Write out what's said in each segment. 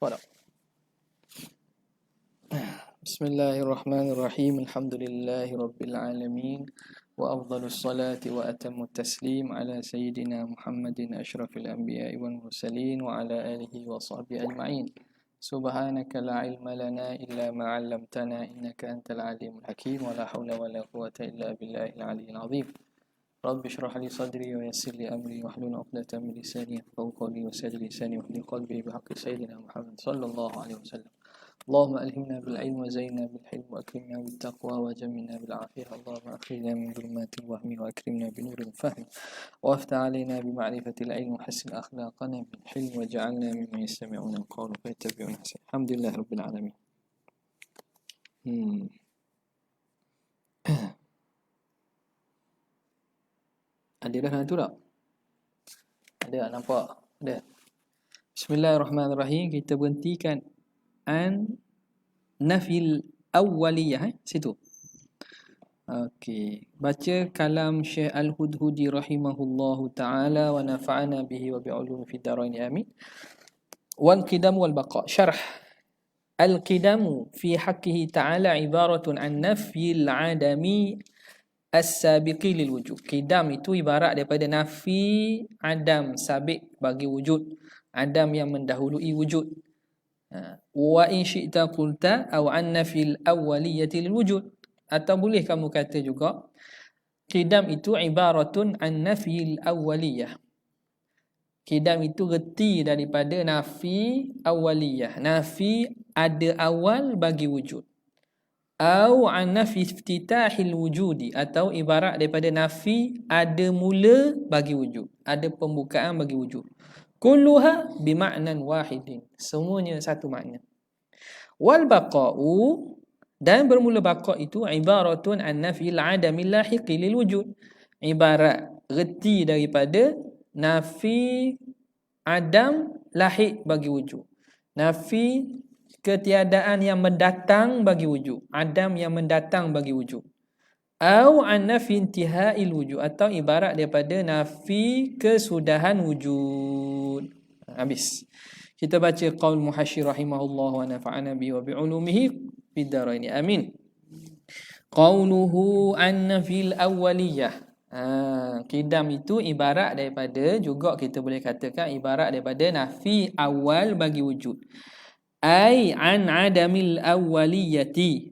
Voilà. Bismillahirrahmanirrahim. Alhamdulillahi rabbil alamin. Wa afdhalus salati wa atamut taslim ala sayyidina Muhammadin asyrafil anbiya'i wal mursalin wa ala alihi wa sahbihi ajma'in. Subhanaka la ilma lana illa ma 'allamtana innaka antal alimul hakim wa la haula wa la quwwata illa billahil aliyyil azim. Rabbi shrah li sadri wa yassir li amri wahlul 'uqdatam min lisani yafqahu qawli wa saddid lisani wa hlul qalbi bi haqqi sayyidina Muhammad sallallahu alaihi wasallam. اللهم ألهمنا بالعلم وزينا بالحلم وأكرمنا بالتقوى وجملنا بالعافية. اللهم أخرجنا من ظلمات الوهم وأكرمنا بنور الفهم وافتح علينا بمعرفة العلم وحسن أخلاقنا بالحلم وجعلنا ممن يستمعون القول فيتبعون أحسنه. الحمد لله رب العالمين. Ada dah tu tak? Ada nampak? Ada. Bismillahirrahmanirrahim. Kita berhentikan an nafil awwaliyah situ. Okey, baca kalam Syekh Al-Hudhudi rahimahullahu taala wa nafa'ana bihi wa bi'ulumi fid dharain amin. Wal qidam wal baqa. Syarh. Al qidamu fi haqqihi ta'ala ibaratun an nafyil adami as-sabiqi lil wujud. Qidam itu ibarat daripada nafi adam sabiq bagi wujud, adam yang mendahului wujud. Wa in syi'ta qulta aw anna fil awwaliyati lil wujud, atau boleh kamu kata juga qidam itu ibaratun an nafil awwaliyah. Qidam itu reti daripada nafi awwaliyah, nafi ada awal bagi wujud. Aw an nafi iftitahil wujudi, atau ibarat daripada nafi ada mula bagi wujud, ada pembukaan bagi wujud. Kulluha bima'nan wahidin, semuanya satu makna. Wal baqa'u, dan bermula baqa' itu ibaratun an nafil adamil lahiqi lil wujud, ibarat reti daripada nafi adam lahiq bagi wujud, nafi ketiadaan yang mendatang bagi wujud, adam yang mendatang bagi wujud. Au an nafi intihai wujud, atau ibarat daripada nafi kesudahan wujud. Habis. Kita baca qaul muhasyir rahimahullah wa nafa'ana bi wa bi ulumihi fid dharain amin. Qauluhu an fil awwaliyah. Qidam itu ibarat daripada, juga kita boleh katakan ibarat daripada nafi awal bagi wujud. Ai an adamil awwaliyati.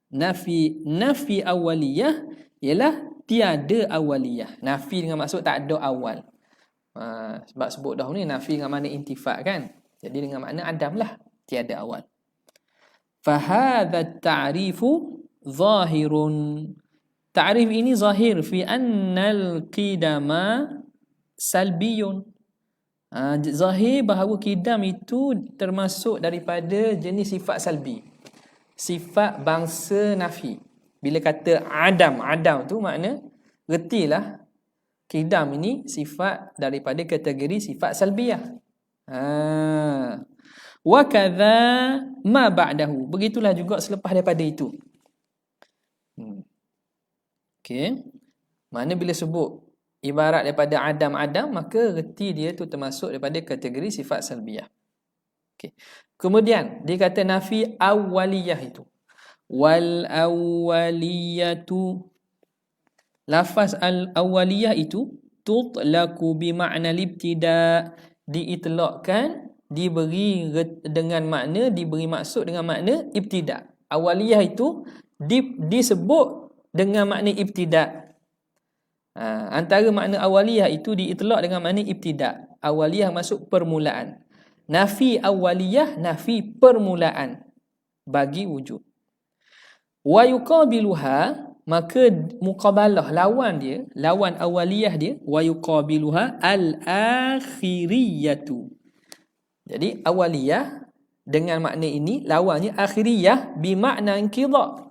Nafi awaliyah ialah tiada awaliyah. Nafi dengan maksud tak ada awal. Sebab sebut dah ni nafi dengan makna intifak kan. Jadi dengan makna adam lah, tiada awal. Fahadha ta'rifu zahirun. Ta'rif ini zahir fi annal qidama salbiyun. Zahir bahawa qidam itu termasuk daripada jenis sifat salbi, sifat bangsa nafi. Bila kata adam tu makna retilah qidam ini sifat daripada kategori sifat salbiyah. Wa kadza ma ba'dahu, begitulah juga selepas daripada itu. Okey. Mana bila sebut ibarat daripada adam, maka reti dia tu termasuk daripada kategori sifat salbiyah. Okey. Kemudian dia kata nafi awwaliyah itu. Wal awwaliyatu, lafaz al awwaliyah itu tutlaqu bi ma'na libtida, diitlaqkan, diberi dengan makna, diberi maksud dengan makna ibtida. Awwaliyah itu disebut dengan makna ibtida. Antara makna awwaliyah itu diitlaq dengan makna ibtida. Awwaliyah maksud permulaan. Nafi awwaliyah, nafi permulaan bagi wujud. Wa yuqabiluha, maka muqabalah, lawan dia, lawan awaliyah dia, wa yuqabiluha al-akhiriyatu. Jadi awaliyah dengan makna ini, lawannya akhiriyah bimakna inqidha,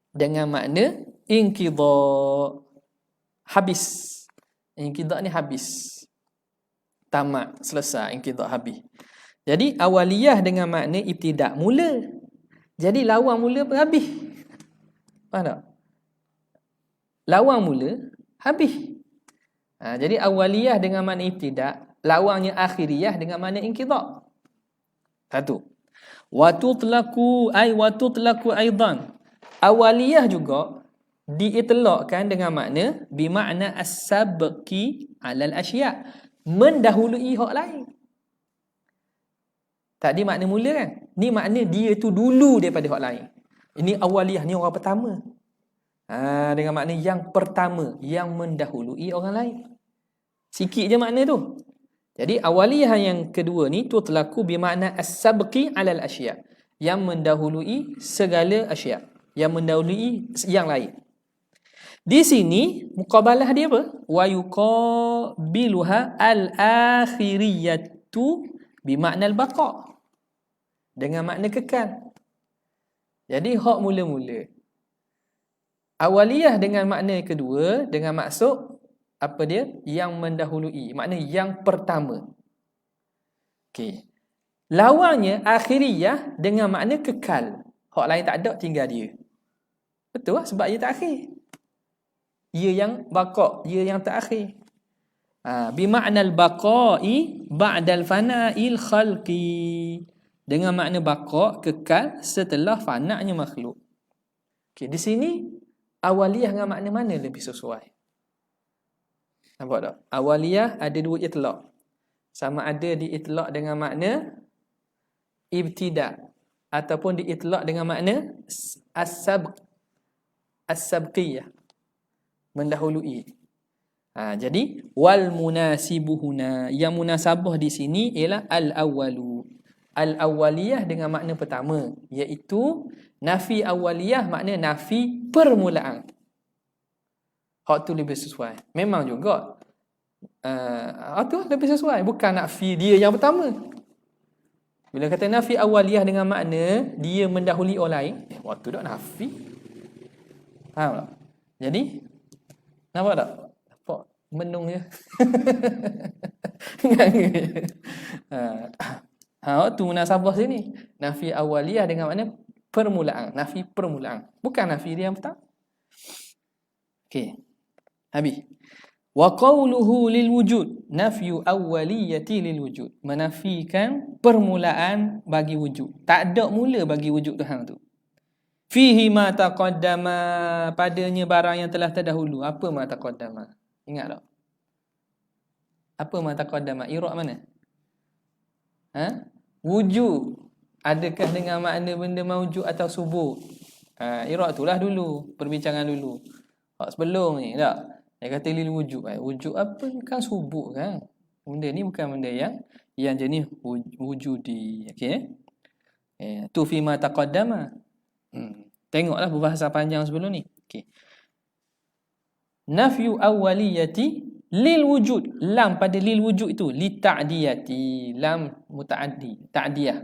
dengan makna inqidha, habis. Inqidha ni habis, tamat, selesai, inqidha, habis. Jadi awaliyah dengan makna ibtida, mula. Jadi lawan mula pun habis. Faham tak? Lawan mula habis. Jadi awaliyah dengan makna ibtida, lawannya akhiriyah dengan makna inqidha. Satu. Wa tutlaqu aidan. Awaliyah juga diitlaqkan dengan makna bimakna as-sabqi 'alal asya', mendahului hak lain. Tadi makna mula kan? Ni makna dia tu dulu daripada hak lain. Ini awaliyah, ni orang pertama. Dengan makna yang pertama, yang mendahului orang lain. Sikit je makna tu. Jadi awaliyah yang kedua ni tutlaqu bimakna as-sabqi 'alal asya', yang mendahului segala asya', yang mendahului yang lain. Di sini muqabalah dia apa? Wa yuqabiluha al-akhiriyatu bimakna al-baqa', dengan makna kekal. Jadi hak mula-mula. Awaliyah dengan makna kedua, dengan maksud apa dia? Yang mendahului, makna yang pertama. Okey. Lawannya akhiriyah dengan makna kekal. Hak lain tak ada, tinggal dia. Betul lah, sebab dia tak akhir. Ia yang baqa', ia yang tak akhir. Bimakna al-baqa'i ba'dal fana'il khalqi. Dengan makna baqa', kekal setelah fana'nya makhluk. Okey, di sini awaliyah dengan makna mana lebih sesuai? Nampak tak? Awaliyah ada dua itlaq. Sama ada diitlaq dengan makna ibtida' ataupun diitlaq dengan makna as-sabqiyah, mendahului. Jadi wal munasibuhuna, yang munasabah di sini ialah al-awwalu. Al-awwaliyah dengan makna pertama, iaitu nafi awwaliyah, makna nafi permulaan. Hak tu lebih sesuai. Memang juga hak tu lebih sesuai, bukan nafi dia yang pertama. Bila kata nafi awwaliyah dengan makna dia mendahului orang lain, waktu tak nafi. Faham tak? Jadi nampak tak? Nampak menung je. Waktu munasabah sini nafi awwaliyah dengan makna permulaan, nafi permulaan, bukan nafi dia yang pertama. Okey. Habis. Wa qawluhu lil wujud, nafyu awwaliyati lil wujud, menafikan permulaan bagi wujud. Tak ada mula bagi wujud Tuhan tu. Fihi ma taqaddama, padanya barang yang telah terdahulu. Apa ma taqaddama? Ingat tak? Apa ma taqaddama? I'rab mana? Wujud. Adakah dengan makna benda maujud atau subut? I'rab itulah dulu, perbincangan dulu. Sebelum ni tak? Dia kata lil wujud. Wujud apa? Kan subut kan? Benda ni bukan benda yang jenis wujudi. Okey. Tu fi ma taqaddama. Tengoklah perbahasan panjang sebelum ni. Okey. Nafyu awwaliyati lil wujud. Lam pada lil wujud itu li ta'diyati. Lam mutaaddi, ta'diyah.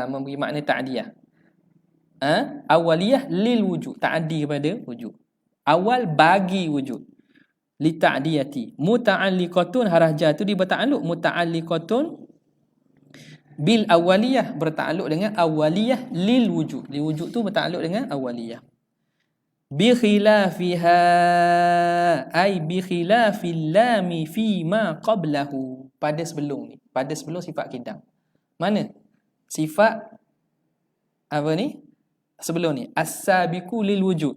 Memberi makna ta'diyah. Awwaliyah lil wujud, ta'addi kepada wujud. Awal bagi wujud. Li ta'diyati. Muta'alliqatun, harajah tu dia bertakluk muta'alliqatun bil awwaliyah, bertakluk dengan awwaliyah lil wujud. Lil wujud tu bertakluk dengan awwaliyah. Bi khilafiha, ay bi khilafil lami fi ma qablahu, pada sebelum ni, pada sebelum sifat kidam. Mana? Sifat apa ni? Sebelum ni as-sabiqu lil wujud.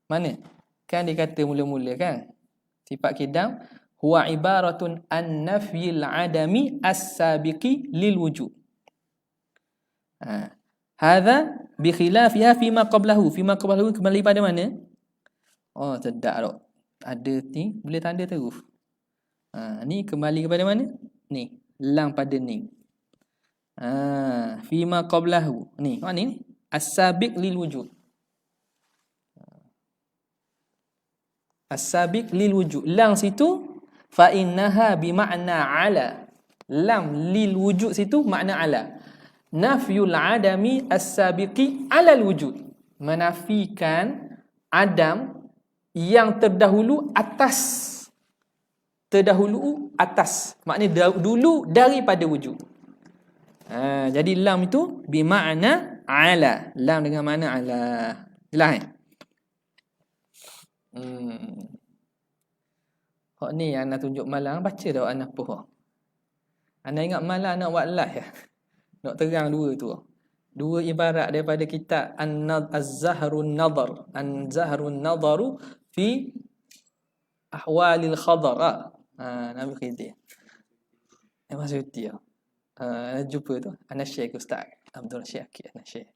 Mana? Kan dia kata mula-mula kan, sifat kidam huwa ibaratun an nafyil adami as-sabiqi lil wujud. Hadza bi khilafiha fima qablahu. Fima qablahu kembali pada mana? Oh, sedap tak? Ada ni boleh tanda terus. Ni kembali kepada mana? Ni, lam pada ni. Fima qablahu. Ni, mana ni? As-sabiq lil wujud. As-sabiq lil wujud. Lam situ fa innaha bi makna ala. Lam lil wujud situ makna ala. Nafyul adami as-sabiqi alal wujud, menafikan adam yang terdahulu atas. Terdahulu atas, maknanya dulu daripada wujud. Jadi lam itu bi makna ala. Lam dengan makna ala. Jelas Hak ni yang nak tunjuk malang, baca dah anak apa. Anda ingat malah nak buat live ya? Nak terang dua tu. Dua ibarat daripada kitab Az-Zahrun Nadhar. An-Zahrun Nadharu fi Ahwalil Khadar. Nabi Khidir. Maksudnya jumpa tu. Ana share ke Ustaz Abdul Syakir. Ana share.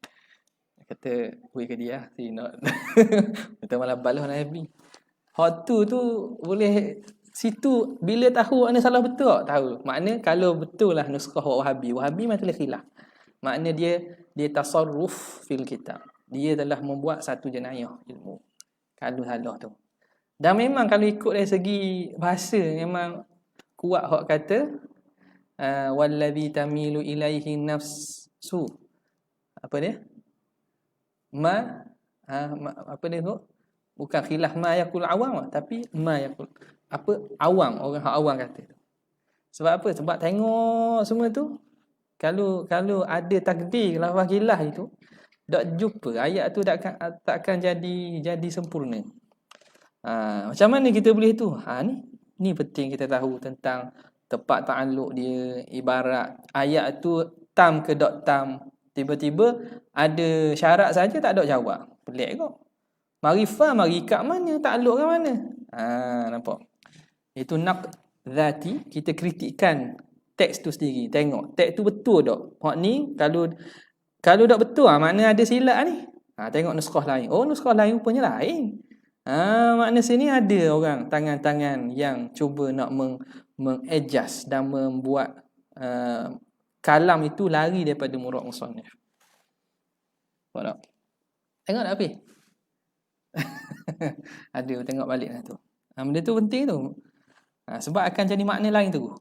Kata beri ke dia si not. Kata malah balas Nabi. Hak tu boleh situ bila tahu ana salah betul tak tahu. Makna kalau betul lah nuskhah Wahabi. Wahabi macam khilaf. Makna dia tasarruf fil kitab. Dia telah membuat satu jenayah ilmu. Kalau salah tu. Dan memang kalau ikut dari segi bahasa memang kuat hak kata wallazi tamilu ilaihi nafsu. Apa dia? Apa dia tu? Bukan khilaf ma yakul awam tapi ma yakul apa awam, orang hak awam kata. Sebab apa? Sebab tengok semua tu kalau ada takdir lafaz khilaf itu tak jumpa ayat tu takkan jadi sempurna. Macam mana kita boleh tu? Ni penting kita tahu tentang tepat ta'alluq dia, ibarat ayat tu tam ke dok tam. Tiba-tiba ada syarat saja tak ada jawab. Pelik kau. Marifah, marikat mana? Ta'alluq ke mana? Nampak? Itu naqd zati, kita kritikkan teks tu sendiri. Tengok, teks tu betul tak? Hak ni kalau tak betul makna ada silap ni. Tengok nuskhah lain. Oh, nuskhah lain rupanya lain. Makna sini ada orang tangan-tangan yang cuba nak mengadjust dan membuat kalam itu lari daripada murad musannif. Nampak tak? Tengok tak habis? Ada, tengok balik lah tu. Benda tu penting tu. Sebab akan jadi makna lain tu.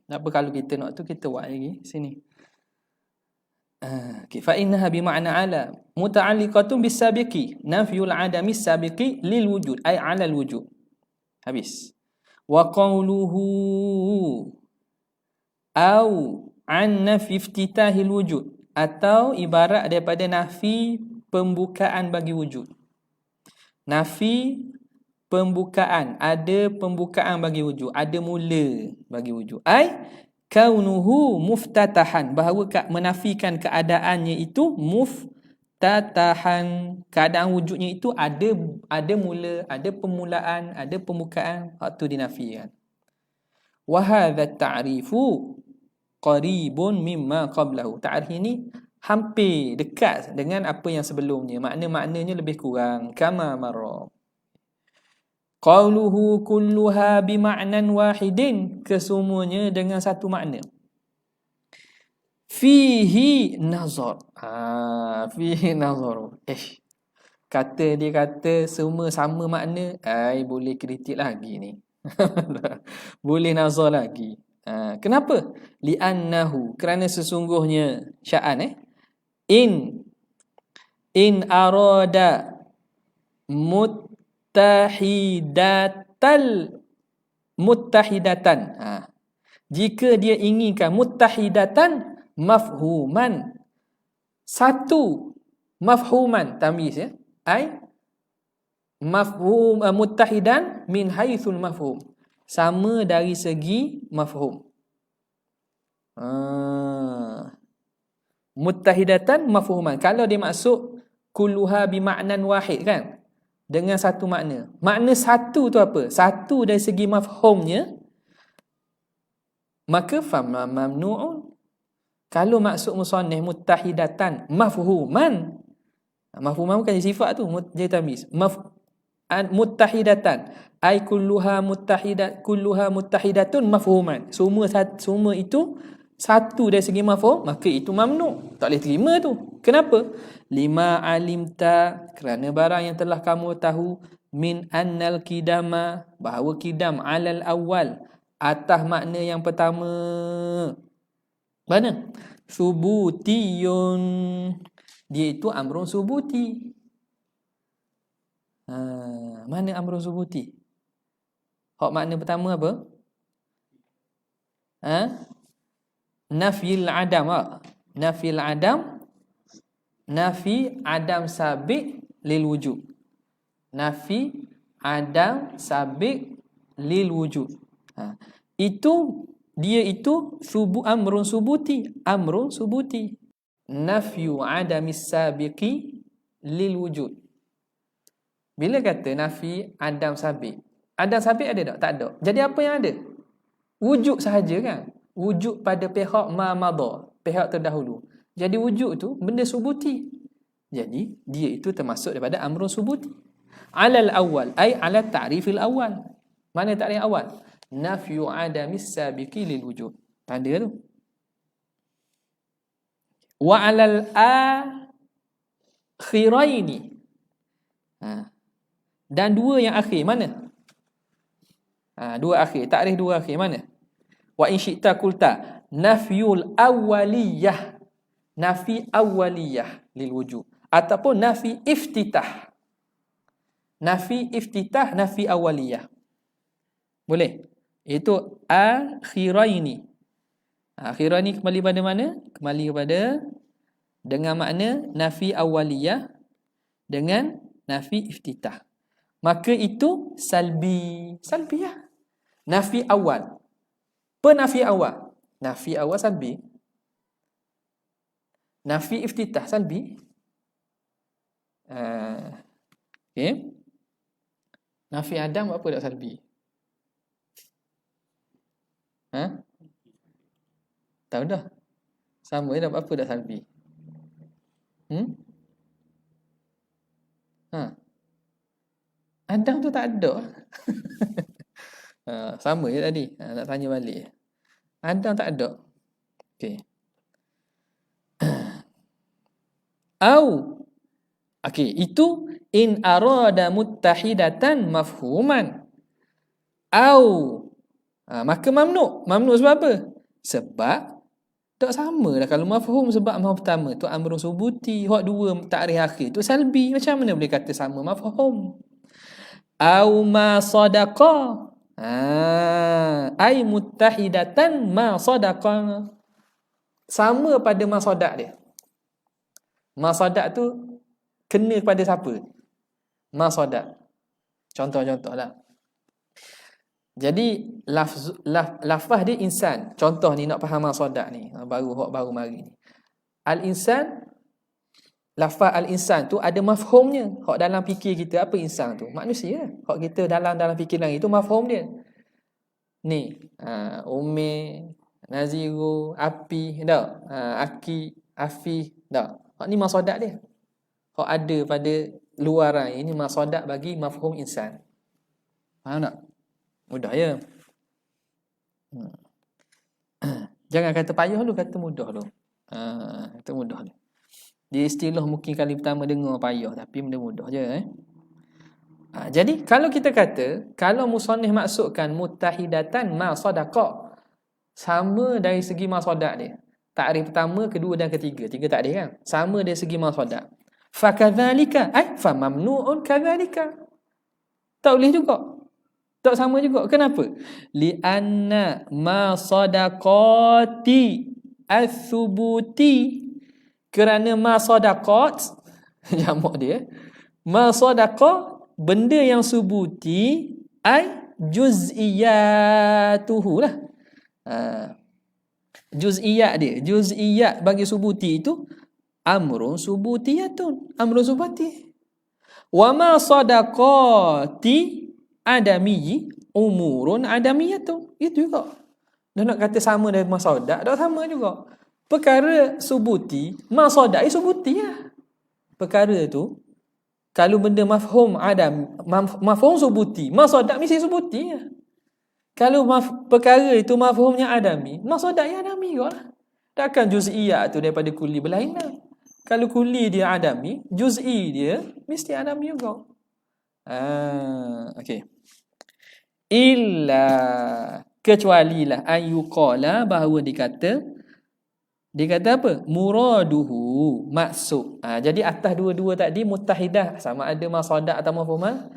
Apa kalau kita nak tu, kita buat lagi sini. Fa innaha bi ma'na ala muta'alliqatun bis-sabiqi nafyul adami as-sabiqi lil wujud ay 'ala al-wujud. Habis. Wa qawluhu au an nafi iftitahil wujud, atau ibarat daripada nafi pembukaan bagi wujud. Nafi pembukaan, ada pembukaan bagi wujud, ada mula bagi wujud. Ai kaunuhu muftatahan, bahawa menafikan keadaannya itu muftatahan, keadaan wujudnya itu ada mula, ada permulaan, ada pembukaan, waktu dinafikan. Wa hadha ta'rifu qaribun mimma qablahu. Ta'rif ini hampir dekat dengan apa yang sebelumnya. Maknanya lebih kurang. Kama marra. Qauluhu kulluha bima'nan wahidin. Kesemuanya dengan satu makna. Fihi nazar. Fihi nazar. Dia kata semua sama makna. Boleh kritik lagi ni. Boleh nazar lagi. Kenapa? Li'annahu, kerana sesungguhnya sya'an in arada muttahidatan. Jika dia inginkan muttahidatan mafhuman, satu mafhuman, tamyiz ai mafhum muttahidan min haitsul mafhum, sama dari segi mafhum. Muttahidatan mafhuman. Kalau dia maksud kulluha bima'nan wahid kan, dengan satu makna. Makna satu tu apa? Satu dari segi mafhumnya, maka famma mamnu'un. Kalau maksud musannif muttahidatan mafhuman, mafhuman bukan sifat tu, jadi tamyiz. Muttahidatan ai kulluha muttahidatun mafhuman. Semua itu satu dari segi mafhum, maka itu mamnu, tak boleh terima tu. Kenapa? Lima alimta, kerana barang yang telah kamu tahu, min annal kidama, bahawa kidam alal awal, atas makna yang pertama. Mana? Subutiyun, dia itu amrun subuti. Mana amrun subuti? Hak makna pertama apa? Nafyil adam. Nafyil adam, nafi adam sabiq lil wujud. Nafi adam sabiq lil wujud. Itu dia itu amrun subuti. Nafyu adamis sabiqi lil wujud. Bila kata nafi adam sabiq ada tak? Tak ada. Jadi apa yang ada? Wujud sahaja kan? Wujud pada pihak ma madha, pihak terdahulu. Jadi wujud tu benda subuti. Jadi dia itu termasuk daripada amrun subuti. Alal awal ay ala ta'rifil awal. Mana takrif awal? Nafyu adamis sabiqi lil wujud. Ada tu. Wa alal akhiraini. Dan dua yang akhir mana? Dua akhir, takrif dua akhir mana? Wa in syi'ta qulta nafyul awwaliyah. Nafi awwaliyah lil wujud ataupun nafi iftitah. Nafi iftitah, nafi awwaliyah. Boleh? Itu akhiraini. Akhiraini kembali pada mana? Kembali kepada dengan makna nafi awwaliyah dengan nafi iftitah. Maka itu salbiyah. Nafi awal. Penafi awal. Nafi awal salbi. Nafi iftitah salbi. Okay. Nafi Adam apa tak salbi? Tahu dah. Sama dah apa dah salbi? Adam tu tak ada. Sama je tadi. Nak tanya balik. Adam tak ada. Okey. Okey, itu in arada muttahidatan mafhuman. Maka mamnu. Mamnu sebab apa? Sebab tak sama lah kalau mafhum sebab mafhum pertama tu amrun subuti, hak dua takrif akhir tu salbi. Macam mana boleh kata sama mafhum? Au ma sadaqa. Ai muttahidatan ma sadaqa. Sama pada ma sadaq dia. Ma sadaq tu kena kepada siapa? Ma sadaq. Contoh-contohlah. Jadi lafaz dia insan. Contoh ni nak faham ma sadaq ni. Baru mari ni. Al-insan, lafaz al-insan tu ada mafhumnya. Hak dalam fikir kita apa insan tu? Manusia. Hak kita dalam fikiran itu mafhum dia. Ni, Umi, Naziru, Api, tak? Aki, Afi, tak? Hak ni masodak dia. Hak ada pada luaran ini masodak bagi mafhum insan. Faham tak? Mudah ya. Jangan kata payah dulu, kata mudah dulu. Kata mudah dulu. Di istilah mungkin kali pertama dengar payah, tapi benda mudah je. Jadi kalau kita kata, kalau musannif maksudkan muttahidatan ma sadaqa, sama dari segi ma sadaq dia. Takrif pertama, kedua dan ketiga. Tiga takrif kan? Sama dari segi ma sadaq. Fa kadzalika fa mamnu'un kadzalika. Tak boleh juga. Tak sama juga. Kenapa? Li anna ma sadaqati as-subuti. Kerana ma sadaqat jamak dia. Ma sadaqa benda yang subuti ai juz'iyatuhu lah. Juz'iyat dia. Juz'iyat bagi subuti itu amrun subutiyatun. Amrun subuti. Wa ma sadaqati adamiyyi umurun adamiyatun. Itu juga. Dah nak kata sama dengan masadak, dah sama juga. Perkara subuti, masadak subuti lah. Perkara tu kalau benda mafhum adam, mafhum subuti, masadak mesti subuti lah. Kalau perkara itu mafhumnya adami, masadak ya adami juga lah. Takkan juz'iyat tu daripada kulli berlainan. Kalau kulli dia adami, juz'i dia mesti adami juga. Okey. Illa kecualilah ayyuqala bahawa dikata apa? Muraduhu maksud. Jadi atas dua-dua tadi muttahidah sama ada masadak atau mafhumah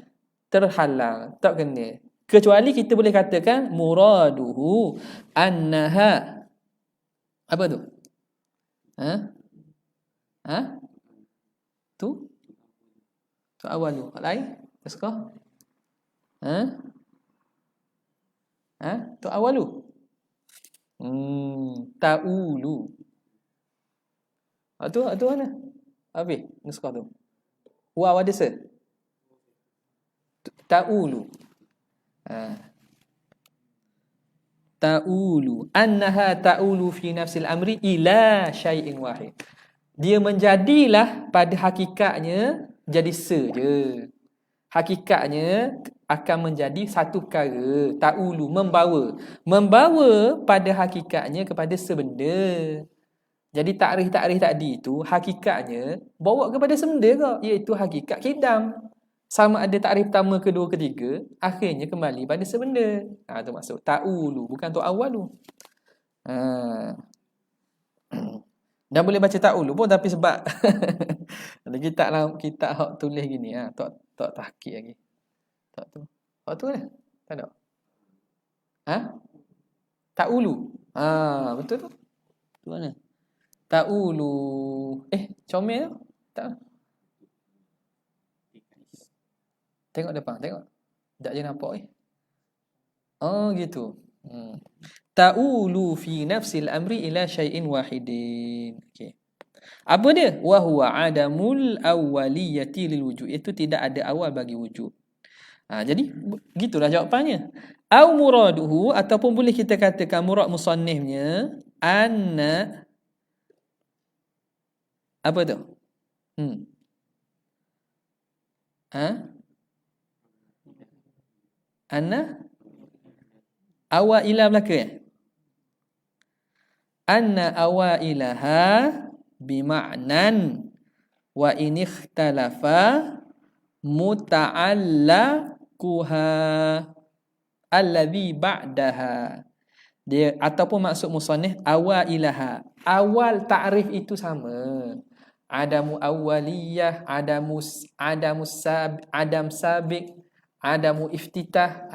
terhalang, tak kena. Kecuali kita boleh katakan muraduhu annaha apa tu? Tu awal tu. Lain? Terskah? Tu awal tu. Ta'ulu. Tu mana? Habis nuskah tu. Waw ada se? Ta'ulu. Ta'ulu. Annaha ta'ulu fi nafsil amri ila syai'in wahid. Dia menjadilah pada hakikatnya jadi se je. Hakikatnya akan menjadi satu perkara. Ta'ulu, membawa. Membawa pada hakikatnya kepada sebenda. Jadi takrif-takrif tadi itu hakikatnya bawa kepada sebenda ke? Iaitu hakikat kidam. Sama ada takrif pertama, kedua, ketiga, akhirnya kembali pada sebenda. Tu maksud ta'ulu, bukan tu awalu. Dan boleh baca ta'ulu pun, tapi sebab ada kitab hak tulis gini, tak tahqiq lagi. Tak tu. Hak tu lah. Tak ada. Ta'ulu. Betul tu. Tu mana? Ta'ulu. Comel tu? Tak. Tengok depan, tengok. Tak je nampak Oh gitu. Ta'ulu fi nafsil amri ila syai'in wahidin. Okey. Apa dia? Wa huwa adamul awwaliyati lil wujud. Itu tidak ada awal bagi wujud. Jadi gitulah jawapannya. Au muraduhu, ataupun boleh kita katakan murad musannifnya anna apa tu? Anna awailah belaka Anna awailaha bima'nan wa in ikhtalafa muta'allaquha alladhi ba'daha. Dia ataupun maksud musannif awailaha, awal takrif itu sama. Adamu awaliyah, adam sabiq, adamu iftitah,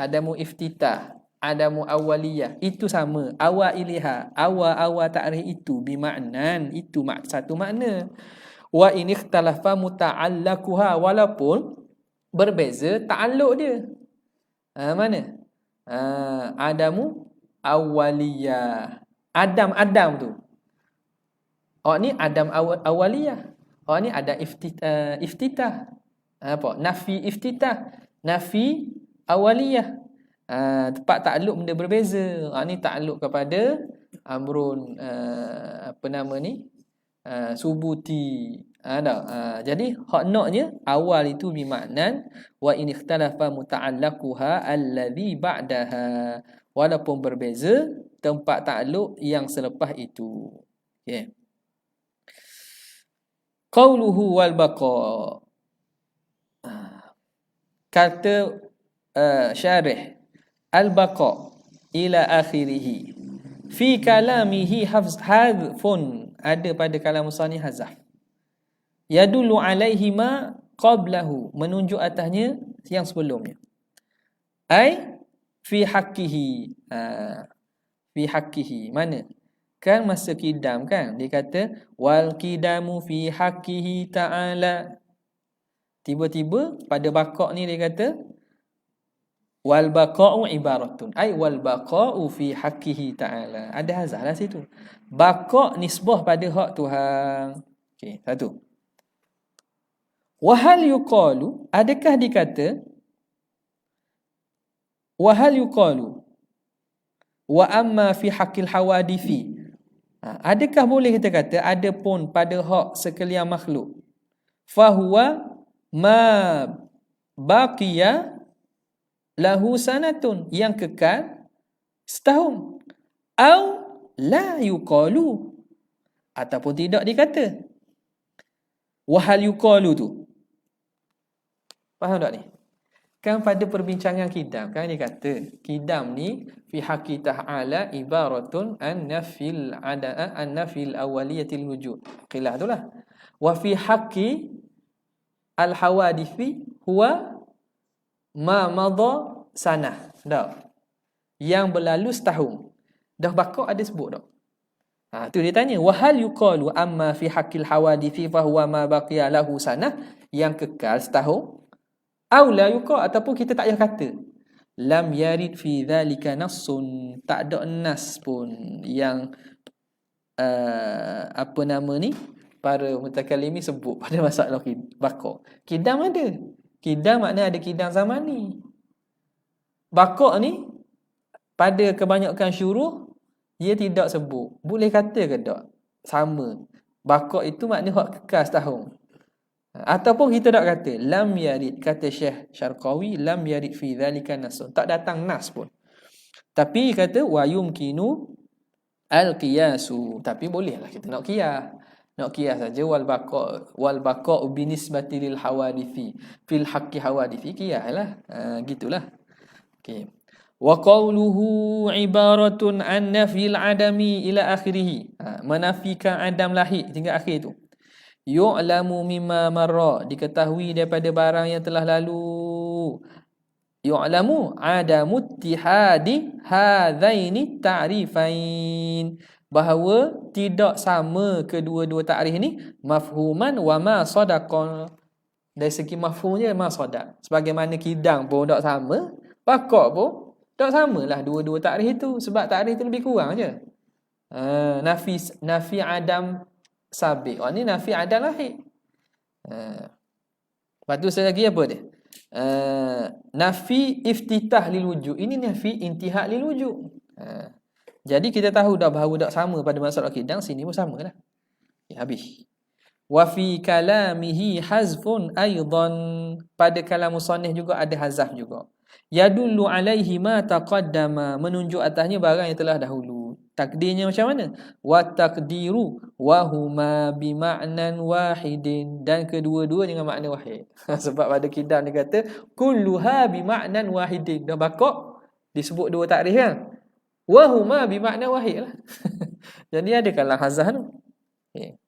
adamu awaliyah, itu sama. Awailiha, awal takrif itu bima'nan, itu satu makna. Wa in ikhtalafa muta'allaquha, walaupun berbeza ta'alluq dia. Mana? Adamu awaliyah. Adam tu. Ni Adam awaliyah. Ni ada iftitah. Nafi iftitah, nafi awaliyah. Tempat takluk benda berbeza. Ni takluk kepada amrun subuti. Jadi hak naknya awal itu bimaknan wa in ikhtalafa muta'allaquha alladhi ba'daha, walaupun berbeza tempat takluk yang selepas itu. Okey. Qauluhu wal baqa. Kata syarih al-baqa ila akhirih. Fi kalamihi hadfun, ada pada kalam musannif hazaf. Yadullu alaihi ma qablahu, menunjuk atasnya yang sebelumnya. Ai fi haqqihi. Fi haqqihi mana? Kan masa kidam kan dia kata wal kidamu fi haqqihi ta'ala. Tiba-tiba pada baqa' ni dia kata wal baqa'u ibaratun, ai wal baqa'u fi haqqihi ta'ala. Ada hazah lah situ. Baqa' nisbah pada hak Tuhan. Okey, satu. Wa hal yuqalu, adakah dikata wa hal yuqalu wa amma fi haqqil hawadithi, adakah boleh kita kata ada pun pada hak sekalian makhluk, fahuwa ma baqiya lahu sanatun, yang kekal setahun, au la yuqalu, ataupun tidak dikata. Wahal yuqalu tu, faham tak ni? Kan pada perbincangan kidam kan dia kata kidam ni fi haqqi ta'ala ibaratun an nafil awwaliyatil wujud. Qilah itulah. Wa fi haqqi al hawadithi huwa ma madha sanah. Dah. Yang berlalu setahun. Dah baqa' ada sebut dah. Tu dia tanya wa hal yuqalu amma fi haqqil hawadithi fa huwa ma baqiya lahu sanah, yang kekal setahun. Au la yuqa, ataupun kita tak payah kata lam yarid fi dzalika nassun, tak ada nas pun yang apa nama ni, para mutakallimin sebut pada masalah baqa. Kidam ada. Kidam makna ada kidam zaman ni. Baqa ni pada kebanyakan syuruh dia tidak sebut. Boleh kata ke tak? Sama. Baqa itu makna hak kekal setahun. Ataupun kita tak kata lam yarid, kata Syekh Syarqawi, lam yarid fi dzalika nasun, tak datang nas pun. Tapi kata wa yumkinu al-qiyasu, tapi bolehlah kita nak qiyas. Nak qiyas saja wal baqa binisbati lil hawadithi fil haqqi hawadithi, qiyaslah. Gitulah. Okey. Wa qawluhu ibaratun an nafil adami ila akhirih. Menafikan adam lahir hingga akhir tu. Yu'lamu mimma marra, diketahui daripada barang yang telah lalu. Yu'lamu adamu ittihadi hadzaini ta'rifain, bahawa tidak sama kedua-dua takrif ni mafhuman wa ma sadaqan, dari segi mafhumnya ma sadaq. Sebagaimana kidang pun tak sama, baqa pun tak samalah dua-dua takrif itu, sebab takrif itu lebih kurang je. Nafi adam sabiq. Ni nafi adam lahir. Lepas tu saya lagi apa dia? Nafi iftitah lil wujud. Ini nafi intihak lil wujud. Jadi kita tahu dah bahawa tak sama pada masalah kidang, sini pun samalah. Habis. Wa fi kalamihi hazfun aidan, pada kalam musannif juga ada hazaf juga. Yadullu alaihi ma taqaddama, menunjuk atasnya barang yang telah dahulu. Takdirnya macam mana? Wa taqdiru wa huma bima'nan wahidin, dan kedua-dua dengan makna wahid. Sebab pada kidam dia kata kulluha bima'nan wahidin. Dah baqa disebut dua takrif kan? Wa huma bima'na wahid lah. Jadi ada kalam hazah tu. Okay.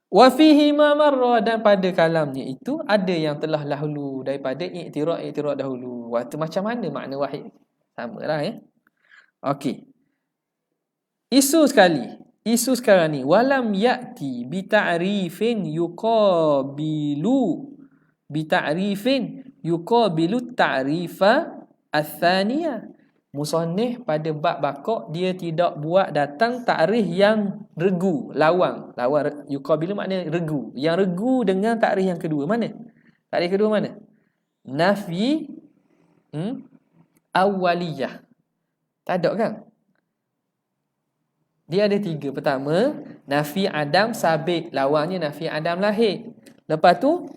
Wa fihi ma marra, dan pada kalamnya itu ada yang telah dahulu daripada i'tirad dahulu. Waktu macam mana makna wahid? Samalah ya. Okey. Isu sekarang ni walam ya'ti bi ta'rifin yuqabilu ta'rifa ats-tsaniyah. Musannif pada bab baqa dia tidak buat datang takrif yang regu, lawan yuqabilu makna regu, yang regu dengan takrif yang kedua. Mana takrif kedua? Mana? Nafi awaliyah. Tak ada kan? Dia ada tiga. Pertama, nafi adam sabiq, lawannya nafi adam lahir. Lepas tu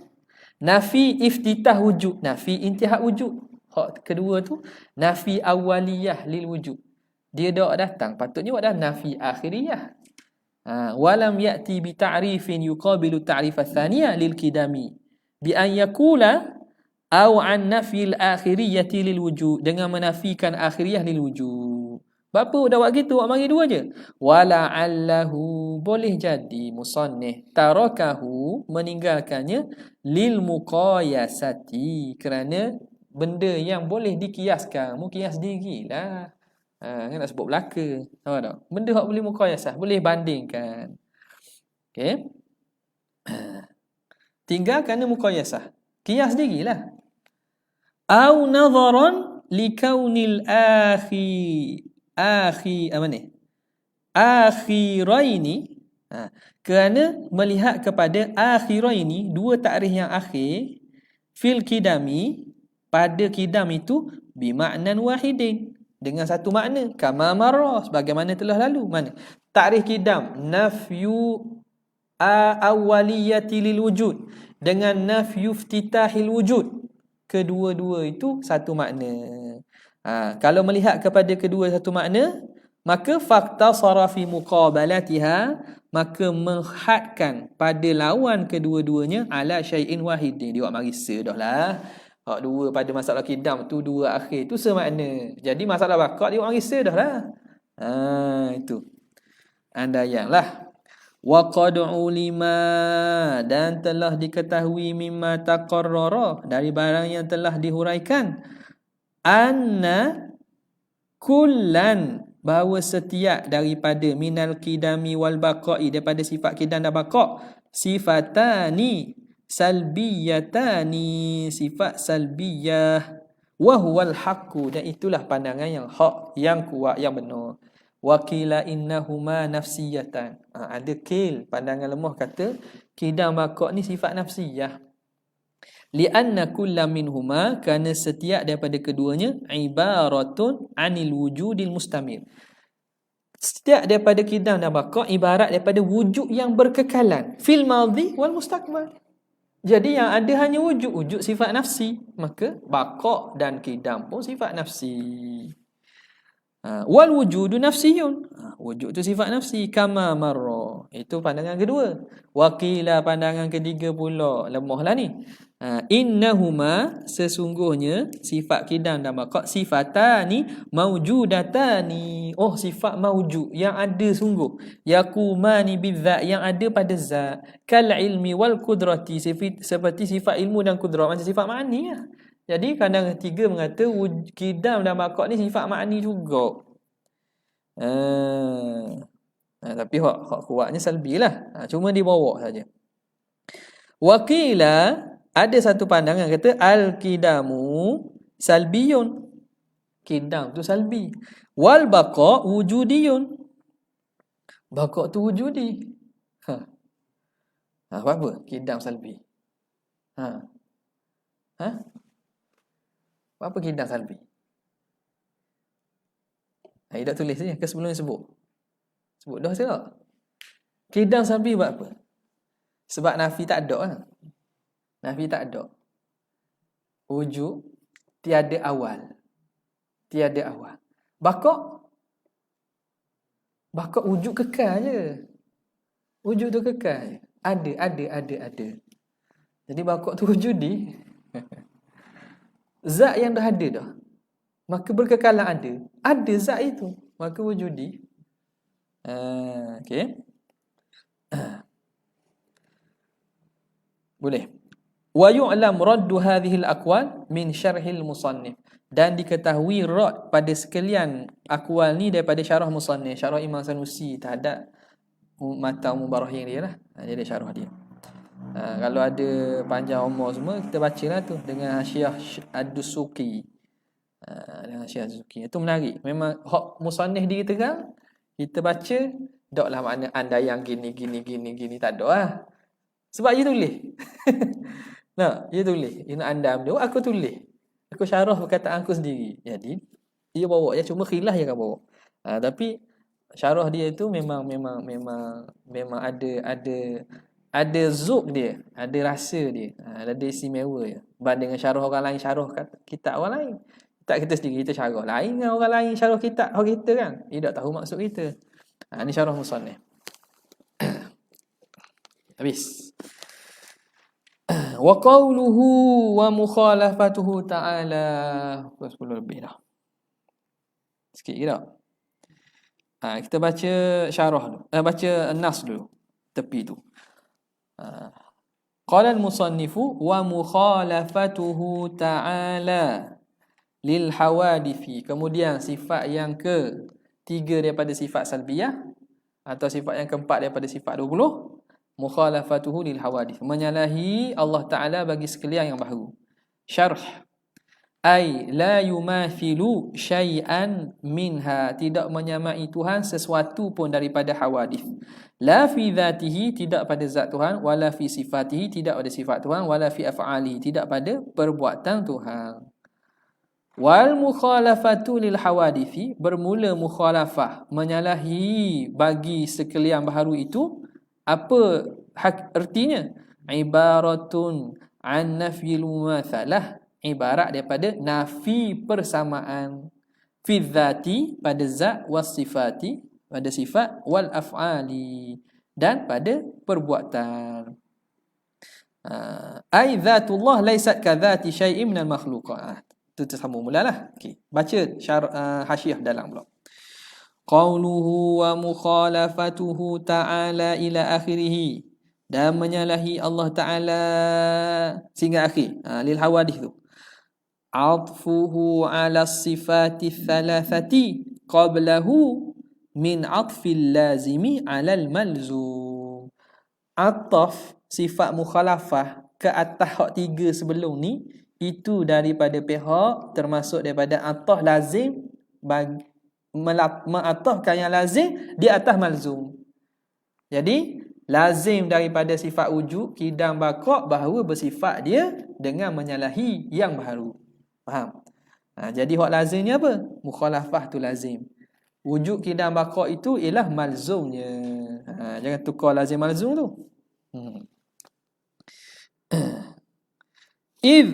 nafi iftitah wujud, nafi intihak wujud. Hak kedua tu nafi awaliyah lil wujud. Dia dak datang, patutnya ada nafi akhiriyah. Walam ya'ti bi ta'rifin yuqabilu ta'rif ats-tsaniyah lil qidami bi an yaqula aw an nafi al-akhiriyati lil wujud, dengan menafikan akhiriyah lil wujud. Bapa dah buat gitu, awak mari dua je. Wala'allahu, boleh jadi musannif tarakahu, meninggalkannya lil muqayasati, kerana benda yang boleh dikiaskan. Mu kias dirilah. Kan nak sebut belaka. Tahu tak? Benda hak boleh muqayasah, boleh bandingkan. Okey. Tinggal kerana muqayasah. Kias dirilah. Au nadharan likaunil akhiraini, kerana melihat kepada akhiraini, dua takrif yang akhir, fil kidami, pada kidam itu, bimaknan wahidin, dengan satu makna, kama marra, sebagaimana telah lalu. Mana takrif kidam? Nafyu awaliyati lil wujud dengan nafyu iftitahil wujud, kedua-dua itu satu makna. Kalau melihat kepada kedua satu makna, maka fakta sarafi muqabalatiha, maka menghadkan pada lawan kedua-duanya ala syai'in wahidin. Dia buat marisa dah lah. Hak dua pada masalah kidam tu, dua akhir tu semakna. Jadi masalah baqa dia buat marisa dah lah. Itu andaian lah. Wa qad ulima, dan telah diketahui mimma taqarrara, dari barang yang telah dihuraikan, anna kullan, bahawa setiap daripada minal qidami wal baqai, daripada sifat qidam dan baqa, sifatani salbiyatani, sifat salbiyah, Wa huwal haqqu, dan itulah pandangan yang hak, yang kuat, yang benar. Wa qila innahuma nafsiyatan. Ada kil pandangan lemah kata kidam baka ni sifat nafsiyah. Lianna kullam minhuma, kerana setiap daripada keduanya ibaratun anil wujudil mustamir. Setiap daripada kidam dan baka ibarat daripada wujud yang berkekalan fil madhi wal mustaqbal. Jadi yang ada hanya wujud sifat nafsi, maka baka dan kidam pun sifat nafsi. Wal wujudu nafsiyun. Wujud tu sifat nafsi, kama marra. Itu pandangan kedua. Wakila pandangan ketiga pula, lemahlah ni. Innahuma, sesungguhnya sifat kidam dan baka sifatani maujudatani. Oh, sifat maujud yang ada sungguh. Yakumani bidzat, yang ada pada zat. Kal ilmi wal qudrati, seperti sifat ilmu dan kudrat, macam sifat ma'ani lah. Jadi pandangan ketiga mengata kidam dan baka ni sifat ma'ani juga. Tapi hak kuatnya salbi lah. Cuma dibawa saja. Wakila, ada satu pandangan kata al-kidamu salbiyun. Kidam tu salbi. Wal baqa wujudiyun. Baqa tu wujudi. Apa? Kidam salbi. Apa kidam salbi? Tak tulis saja ke sebelum sebut? Sebut dah tak? Kidam salbi buat apa? Sebab nafi tak ada lah. Nafi tak ada. Wujud tiada awal. Tiada awal. Baqa wujud kekal je. Wujud tu kekal. Ada. Jadi baqa tu wujudi. Zat yang dah ada dah. Maka berkekalan ada. Ada zat itu. Maka wujudi. Okey. Boleh. Wa yu'lam raddu hadhihi al-aqwal min syarhil musannif. Dan diketahui rad pada sekalian akwal ni daripada syarah musannif, syarah Imam Sanusi terhadap mata Mubarahin dia lah. Dia ada syarah dia. Kalau ada panjang umur semua, kita bacalah tu dengan Hashiyah Ad-Dusuki. Dengan Hashiyah Ad-Dusuki. Itu menarik. Memang hak musannif dia tegang, kita baca, taklah makna anda yang gini, tak ada lah. Sebab dia tulis. Nah, dia tulis. Dia nak anda benda, aku tulis. Aku syarah perkataan aku sendiri. Jadi, dia bawa je, cuma khilaf je kan bawa. Tapi syarah dia itu memang ada zuk dia, ada rasa dia, ada istimewa dia. Banding dengan syarah orang lain, syarah kitab orang lain. Tak kita sendiri, kita syarah. Lain dengan orang lain syarah kitab orang kita kan. Dia tak tahu maksud kita. Ini syarah musannif. Habis. Wa qawluhu wa mukhalafatuhu ta'ala. 10 lebih dah. Sikit ke tak? Kita baca syarah dulu. Baca nas dulu. Tepi tu. Qala al-musannifu wa mukhalafatuhu ta'ala lil hawadithi. Kemudian sifat yang ketiga daripada sifat salbiyah atau sifat yang keempat daripada sifat 20, mukhalafatuhu lil hawadith, menyalahi Allah Ta'ala bagi sekalian yang baharu. Syarh, ay la yumathilu syai'an minha, tidak menyamai Tuhan sesuatu pun daripada hawadith. La fi dhatihi, tidak pada zat Tuhan, wala fi sifatihi, tidak pada sifat Tuhan, wala fi af'ali, tidak pada perbuatan Tuhan. Wal mukhalafatu lil hawadithi, bermula mukhalafah, menyalahi bagi sekalian baharu itu. Apa artinya? Ibaratun an nafyil mumatsalah, ibarat daripada nafi persamaan, fi dzati, pada zat, was sifati, pada sifat, wal af'ali, dan pada perbuatan. Ai dzatullah laysat ka dzati syai'in minal makhluqat. Itu tersambung mulalah. Okey, baca hasyiah dalam pula. Qawluhu wa mukhalafatuhu ta'ala ila akhirih, dan menyalahi Allah Ta'ala sehingga akhir. Lil hawadith tu. Atfuhu ala sifati thalathati qablahu min atfil lazimi ala al-malzum. Ataf sifat mukhalafah ke atas hak tiga sebelum ni, itu daripada pihak termasuk daripada atah lazim bagi mengatahkan yang lazim di atas malzum. Jadi lazim daripada sifat wujud kidam baqa bahawa bersifat dia dengan menyalahi yang baru. Faham? Jadi hak lazimnya apa? Mukhalafah tu lazim. Wujud kidam baqa itu ialah malzumnya. Jangan tukar lazim malzum tu. Iz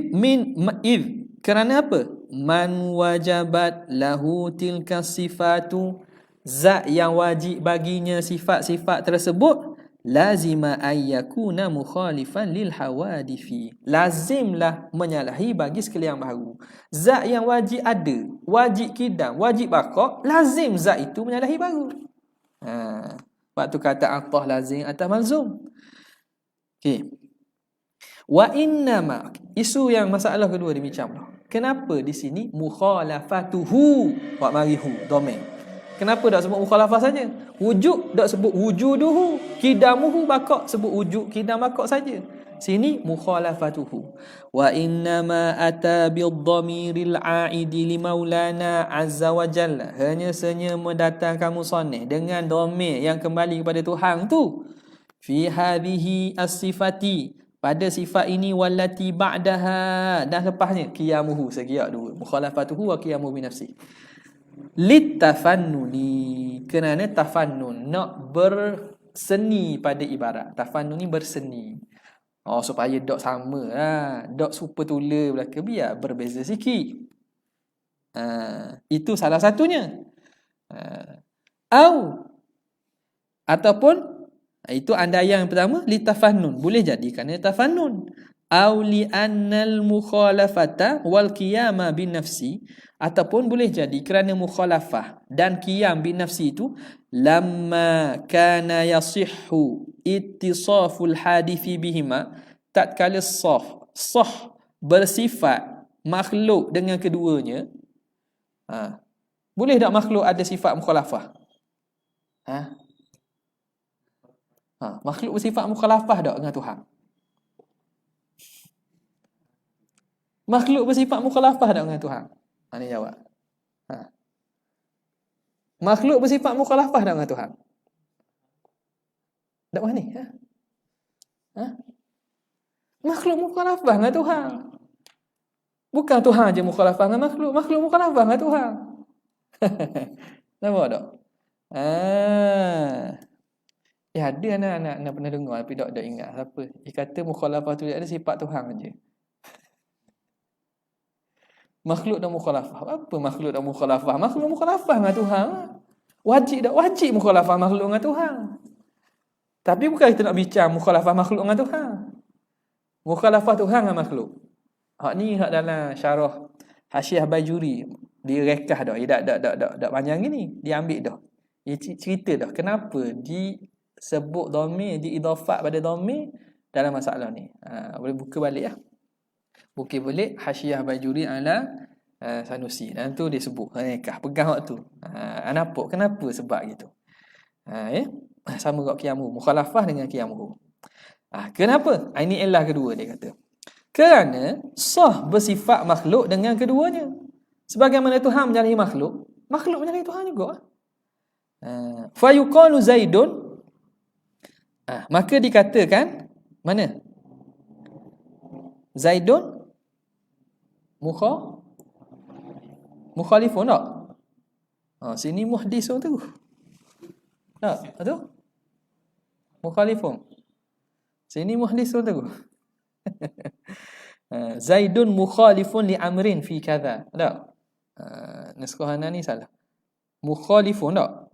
kerana apa? Man wajabat lahu tilka sifatu, zat yang wajib baginya sifat-sifat tersebut, lazima ayyakuna mukhalifan lil hawadifi, lazimlah menyalahi bagi sekalian baharu. Zat yang wajib ada, wajib kidam, wajib baqa, lazim zat itu menyalahi baru. Waktu kata atah lazim atas malzum. Okey. Wa innama, isu yang masalah kedua dia macam lah. Kenapa di sini mukhalafatuhu wa marihu domain? Kenapa tak sebut mukhalafah saja? Wujud tak sebut wujuduhu, kidamuhu baqa sebut wujud kidam baqa saja. Sini mukhalafatuhu. Wa innama ata bidhamiril aidi li maulana azza wa jalla. Hanya saja mendatangkan musannif dengan dhamir yang kembali kepada Tuhan tu. Fi hadhihi as-sifati, pada sifat ini, wallati ba'daha, dan lepasnya qiyamuhu, segiak dua, mukhalafatuhu wa qiyamuhu bi nafsi, litafannuni, kerana tafannun, nak berseni pada ibarat. Tafannun ni berseni, supaya dok sama lah, dok super tula belaka, biar berbeza sikit. Itu salah satunya. Ataupun itu andaian yang pertama, litafannun, boleh jadi kerana tafannun. Au li annal mukhalafata wal qiyama bin nafsi, ataupun boleh jadi kerana mukhalafah dan qiyam bin nafsi itu lamma kana yasihhu ittisaful hadithi bihima, tatkala sah bersifat makhluk dengan keduanya. Boleh tak makhluk ada sifat mukhalafah? Makhluk bersifat mukhalafah tak dengan Tuhan? Makhluk bersifat mukhalafah tak dengan Tuhan? Ni jawab. Makhluk bersifat mukhalafah tak dengan Tuhan? Tak mana ni? Makhluk mukhalafah dengan Tuhan. Bukan Tuhan je mukhalafah dengan makhluk, makhluk mukhalafah dengan Tuhan. Nampak tak? Ada anak-anak pernah dengar tapi tak ingat siapa. Dia kata mukhalafah tu ada sifat Tuhan aja. Makhluk dan mukhalafah. Apa makhluk dan mukhalafah? Makhluk mukhalafah dengan Tuhan. Wajib tak? Wajib mukhalafah makhluk dengan Tuhan. Tapi bukan kita nak bincang mukhalafah makhluk dengan Tuhan. Mukhalafah Tuhan dengan makhluk. Hak ni hak dalam syarah Hasyiah Bajuri. Dia rekah dah. Dia tak panjang gini. Dia ambil dah. Dia cerita dah kenapa disebut dhamir, diidafat pada dhamir dalam masalah ni. Boleh buka balik lah. Buka balik Hasyiah Bajuri ala Sanusi. Dan tu dia sebut rekah. Pegang waktu. Nampak kenapa sebab gitu. Sama kat qiyamuhu. Mukhalafah dengan qiyamuhu. Kenapa? Ini ilah kedua dia kata. Kerana sah bersifat makhluk dengan keduanya. Sebagaimana Tuhan menyalahi makhluk, makhluk menyalahi Tuhan juga. Fayuqalu Zaidun, maka dikatakan mana? Zaidun mukhalifun tak? Sini muhdisun tu. Tak? Tu? Mukhalifun. Sini muhdisun tu. Zaidun mukhalifun li amrin fi kadza. Tak? Naskah ni salah. Mukhalifun tak?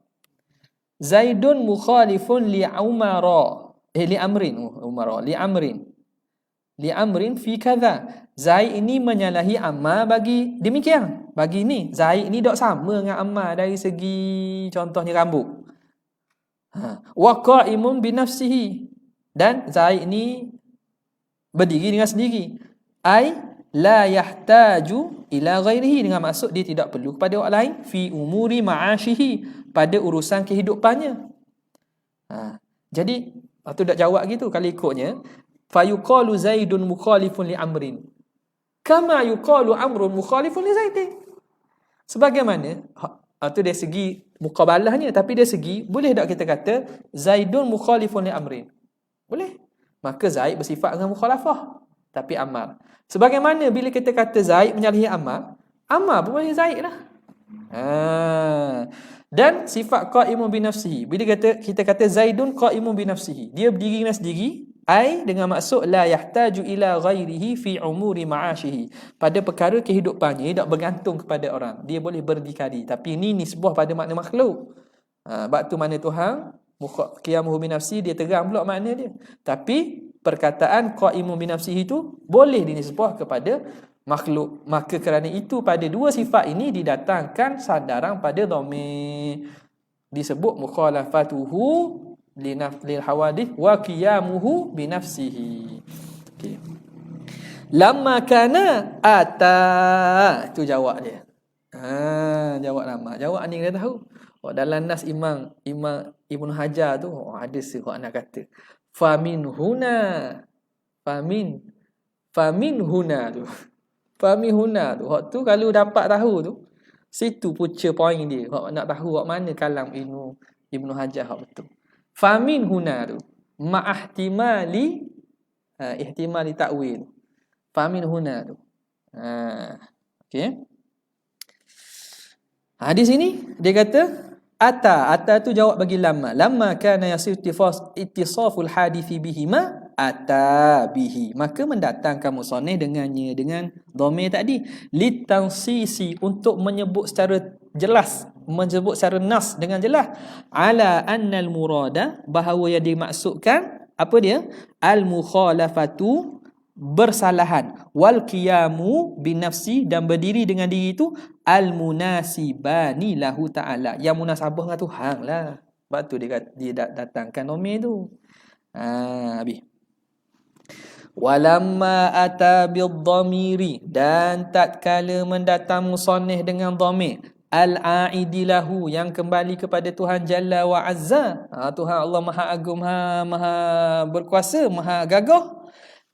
Zaidun mukhalifun li umara. Li amrin. Umara. Li amrin fi kadza. Zaid ini menyalahi Ammar bagi demikian. Bagi ni, Zaid ni tak sama dengan Ammar dari segi contohnya rambut. Wa qa'imun bi nafsihi. Dan Zaid ni berdiri dengan sendiri. Ai la yahtaju ila ghairihi, dengan maksud dia tidak perlu kepada orang lain fi umuri ma'ashihi, pada urusan kehidupannya. Jadi atau tak jawab gitu kalau ikutnya fayuqalu Zaidun mukhalifun li amrin. Kama yuqalu amrun mukhalifun li Zaidin. Sebagaimana itu dari segi muqabalahnya, tapi dari segi boleh tak kita kata Zaidun mukhalifun li amrin? Boleh. Maka Zaid bersifat dengan mukhalafah. Tapi Ammar. Sebagaimana bila kita kata Zaid menyalahi Ammar, Ammar pun menyalahi Zaid lah. Dan sifat qa'imun binafsihi. Bila kita kata Zaidun qa'imun binafsihi, dia berdiri dengan sendiri, ai dengan maksud la yahtaju ila ghairihi fi umuri ma'ashihi. Pada perkara kehidupannya tak bergantung kepada orang. Dia boleh berdikari, tapi ini nisbah pada makna makhluk. Bab tu makna Tuhan qiyamuhu binafsi, dia terang pula makna dia. Tapi perkataan qa'imun binafsihi itu boleh dinisbah kepada makhluk. Maka kerana itu pada dua sifat ini didatangkan sandaran pada dhamir, disebut mukhalafatuhu lil hawadith wa qiyamuhu binafsihi. Okey. Lamma kana ata, itu jawab dia. Jawab lama. Jawab ni kita tahu. Dalam nas Imam Ibn Hajar tu ada seorang nak kata famin huna tu. Famin huna tu. Hak tu kalau dapat tahu tu, situ punca poin dia. Hak nak tahu hak mana kalam Ibn Hajar hak betul. Famin huna tu ma'ahtimali ihtimali ta'wil. Famin huna tu. Okey. Di sini dia kata ata tu jawab bagi lamma kana yasir ittisaful hadithi bihima ata bihi, maka mendatangkan musannif dengannya dengan dhamir tadi litansisi, untuk menyebut secara jelas, menyebut secara nas dengan jelas, ala annal murada, bahawa yang dimaksudkan apa dia, al mukhalafatu, bersalahan, wal qiyamu binafsi, dan berdiri dengan diri itu, al munasibani lahu ta'ala, yang munasabah dengan Tuhan lah. Sebab tu dia datangkan dhamir tu. Habis. Walamma ata bidhamiri, dan tatkala mendatang musannif dengan dhamir al-aidi lahu, yang kembali kepada Tuhan Jalla wa Azza, Tuhan Allah Maha Agung, Maha berkuasa, Maha gagah,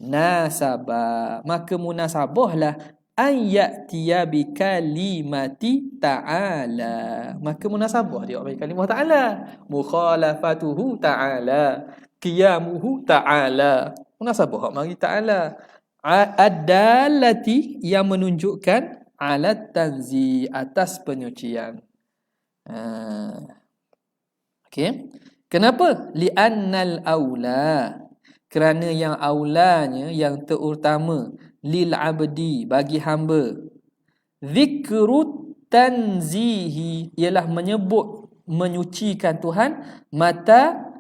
nasabah, maka munasabahlah ayyatiya bi kalimati ta'ala, maka munasabah dia bagi kalimah ta'ala, mukhalafatuhu ta'ala, qiyamuhu ta'ala, munasabah mari ta'ala, ad-dallati, yang menunjukkan ala tanzi, atas penyucian. Okey, kenapa? Li'annal aula, kerana yang aulanya, yang terutama, lil abdi, bagi hamba, zikru tanzihi, ialah menyebut menyucikan Tuhan, mata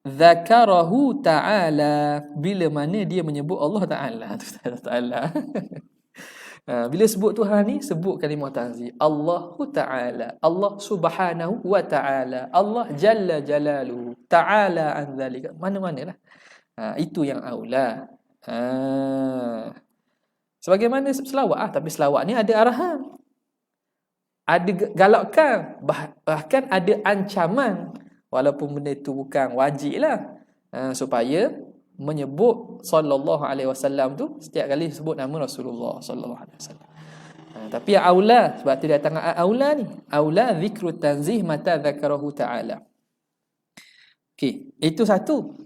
zakarahu ta'ala, bila mana dia menyebut Allah Ta'ala. Bila sebut Tuhan ni, sebut kalimah tanzih, Allahu Ta'ala, Allah Subhanahu wa Ta'ala, Allah Jalla Jalaluhu, Ta'ala an zalika, mana-mana lah. Itu yang aula. Sebagaimana selawat, tapi selawat ni ada arahan, ada galakkan, bahkan ada ancaman, walaupun benda itu bukan wajib lah, supaya menyebut sallallahu alaihi wasallam tu setiap kali sebut nama Rasulullah sallallahu alaihi wasallam. Tapi yang aula, sebab tu datang aula ni, aula zikru tanzih mata zakarahu ta'ala. Okey, itu satu.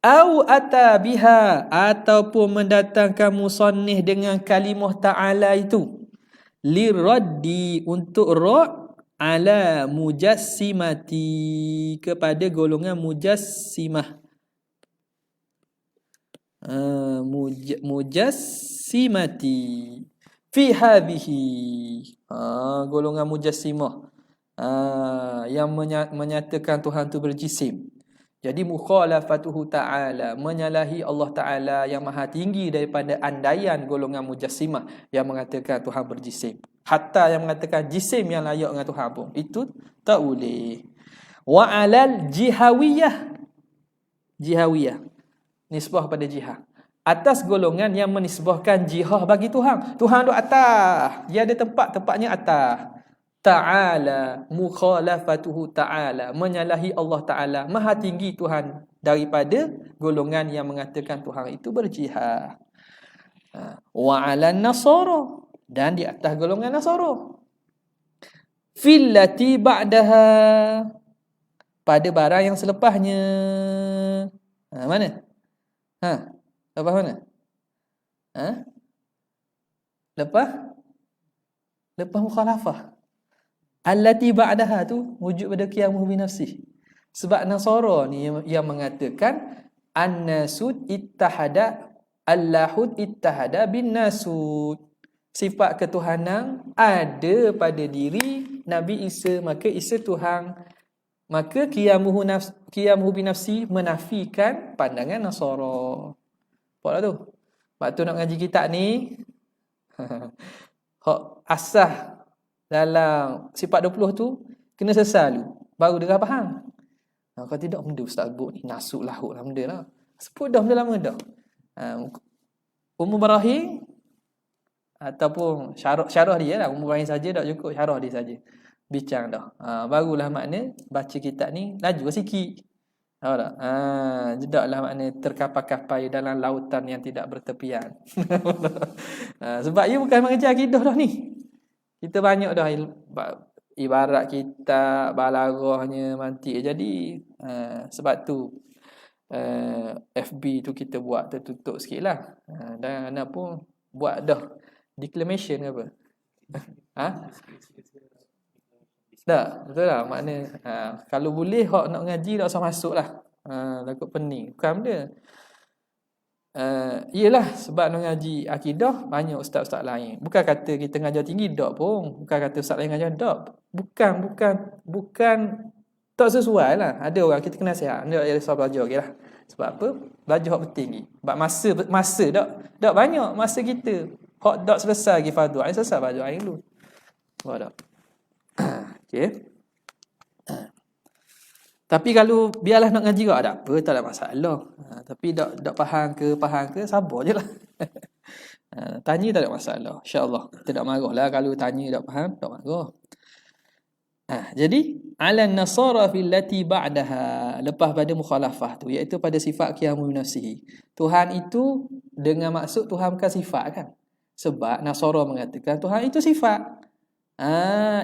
Au ata biha, ataupun mendatangkan musannif dengan kalimah ta'ala itu, liraddi, untuk rad ala mujassimati, kepada golongan mujassimah, mujassimati fi hadhihi, golongan mujassimah, yang menyatakan Tuhan tu berjisim. Jadi mukhalafatuhu ta'ala, menyalahi Allah Ta'ala yang maha tinggi daripada andaian golongan mujassimah yang mengatakan Tuhan berjisim. Hatta yang mengatakan jisim yang layak dengan Tuhan pun, itu tak boleh. Wa alal jihawiyah, nisbah pada jihah, atas golongan yang menisbahkan jihah bagi Tuhan. Tuhan duduk atas, dia ada tempatnya atas. Ta'ala, mukhalafatuhu ta'ala, menyalahi Allah Ta'ala, maha tinggi Tuhan daripada golongan yang mengatakan Tuhan itu berjihad. Wa 'alan nasara, dan di atas golongan Nasara. Fillati ba'daha, pada barang yang selepasnya. Mana? Lepas mana? Lepas mukhalafah. Allati ba'daha tu wujud pada qiyamuhu bi nafsih. Sebab Nasara ni yang mengatakan an-nasud ittahada, Allahud ittahada bin nasud. Sifat ketuhanan ada pada diri Nabi Isa, maka Isa Tuhan. Maka qiyamuhu bi nafsi menafikan pandangan Nasara. Apa tu? Sebab tu nak ngaji kitab ni hak asah dalam sifat 20 tu kena selesai dulu baru dia faham. Kalau tidak benda ustaz sebut ni nasuk lahuk lah benda lah. Sebut dah benda lama dah. Ummu Barahim ataupun syarah dia lah, Ummu Barahim saja tak cukup, syarah dia saja. Bincang dah. Barulah makna baca kitab ni laju sikit. Tahu tak? Jedaklah makna terkapai-kapai dalam lautan yang tidak bertepian. Sebab ia bukan mengajar akidah dah ni. Kita banyak dah ibarat kita balaghahnya mantik. Jadi sebab tu FB tu kita buat tertutup sikit lah. Dan anak pun buat dah declamation ke apa? Tak, betul lah. Makna kalau boleh hak nak ngaji tak usah masuk lah. Takut pening. Bukan benda. Iyalah sebab nak ngaji akidah banyak ustaz-ustaz lain. Bukan kata kita ngajar tinggi tak pun. Bukan kata ustaz lain ngajar tak. Bukan tak sesuai lah. Ada orang kita kena sihat. Dia ada soal belajar okay lah. Sebab apa? Belajar hak penting ni. Sebab masa tak banyak masa kita. Hak tak selesai lagi fardu ain, selesai fardu ain dulu. Faham tak? Okey. Tapi kalau biarlah nak ngaji tak ada apa, tak ada masalah. Tapi tak faham ke sabar je lah. Tanya tak ada masalah. InsyaAllah kita tak marah lah kalau tanya tak faham, tak marah. Jadi alan nasara fil lati ba'daha, lepas pada mukhalafah tu, iaitu pada sifat qiyamu nafsihi. Tuhan itu dengan maksud Tuhan bukan sifat kan? Sebab Nasara mengatakan Tuhan itu sifat.